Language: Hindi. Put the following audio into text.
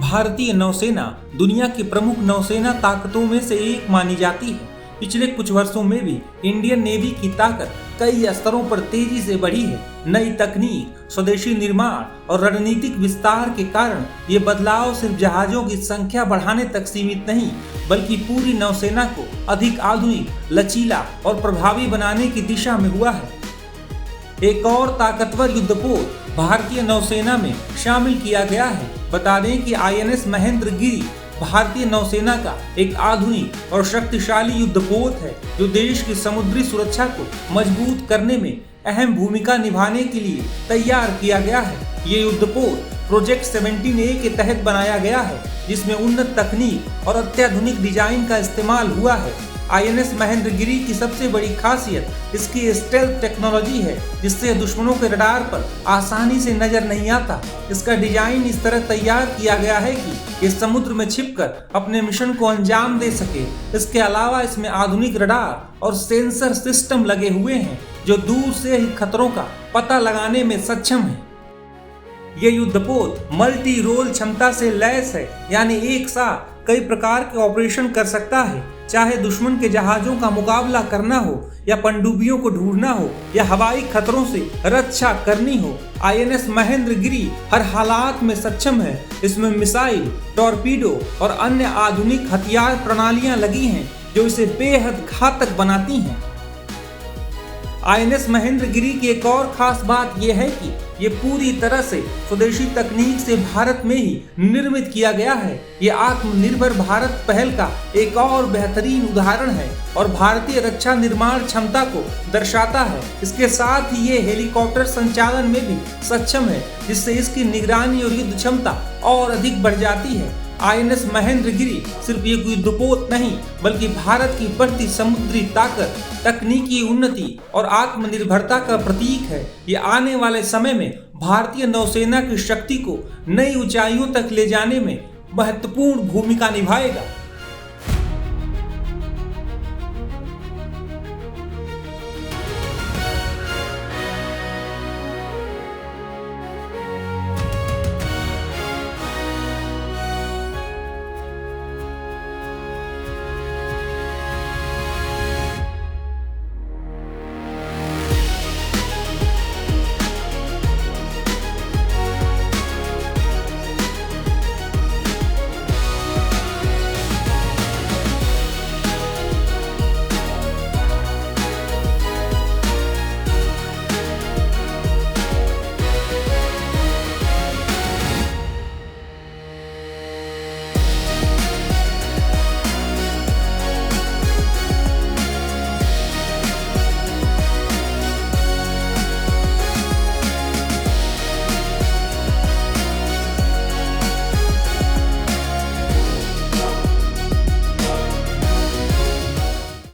भारतीय नौसेना दुनिया की प्रमुख नौसेना ताकतों में से एक मानी जाती है। पिछले कुछ वर्षों में भी इंडियन नेवी की ताकत कई स्तरों पर तेजी से बढ़ी है। नई तकनीक, स्वदेशी निर्माण और रणनीतिक विस्तार के कारण ये बदलाव सिर्फ जहाजों की संख्या बढ़ाने तक सीमित नहीं, बल्कि पूरी नौसेना को अधिक आधुनिक, लचीला और प्रभावी बनाने की दिशा में हुआ है। एक और ताकतवर युद्धपोत भारतीय नौसेना में शामिल किया गया है। बता दें कि INS महेंद्रगिरी भारतीय नौसेना का एक आधुनिक और शक्तिशाली युद्धपोत है, जो देश की समुद्री सुरक्षा को मजबूत करने में अहम भूमिका निभाने के लिए तैयार किया गया है। ये युद्धपोत प्रोजेक्ट 17A के तहत बनाया गया है, जिसमें उन्नत तकनीक और अत्याधुनिक डिजाइन का इस्तेमाल हुआ है। INS महेंद्रगिरी की सबसे बड़ी खासियत इसकी स्टेल्थ टेक्नोलॉजी है, जिससे दुश्मनों के रडार पर आसानी से नजर नहीं आता। इसका डिजाइन इस तरह तैयार किया गया है कि ये समुद्र में छिपकर अपने मिशन को अंजाम दे सके। इसके अलावा इसमें आधुनिक रडार और सेंसर सिस्टम लगे हुए हैं, जो दूर से ही खतरों का पता लगाने में सक्षम है। ये युद्धपोत मल्टी रोल क्षमता से लैस है, यानी एक साथ कई प्रकार के ऑपरेशन कर सकता है। चाहे दुश्मन के जहाजों का मुकाबला करना हो, या पनडुब्बियों को ढूंढना हो, या हवाई खतरों से रक्षा करनी हो, INS महेंद्रगिरी हर हालात में सक्षम है। इसमें मिसाइल, टॉर्पीडो और अन्य आधुनिक हथियार प्रणालियां लगी हैं, जो इसे बेहद घातक बनाती हैं। INS महेंद्रगिरी की एक और खास बात यह है कि ये पूरी तरह से स्वदेशी तकनीक से भारत में ही निर्मित किया गया है। ये आत्मनिर्भर भारत पहल का एक और बेहतरीन उदाहरण है और भारतीय रक्षा निर्माण क्षमता को दर्शाता है। इसके साथ ही ये हेलीकॉप्टर संचालन में भी सक्षम है, जिससे इसकी निगरानी और युद्ध क्षमता और अधिक बढ़ जाती है। INS महेंद्रगिरी सिर्फ एक युद्धपोत नहीं, बल्कि भारत की बढ़ती समुद्री ताकत, तकनीकी उन्नति और आत्मनिर्भरता का प्रतीक है। ये आने वाले समय में भारतीय नौसेना की शक्ति को नई ऊंचाइयों तक ले जाने में महत्वपूर्ण भूमिका निभाएगा।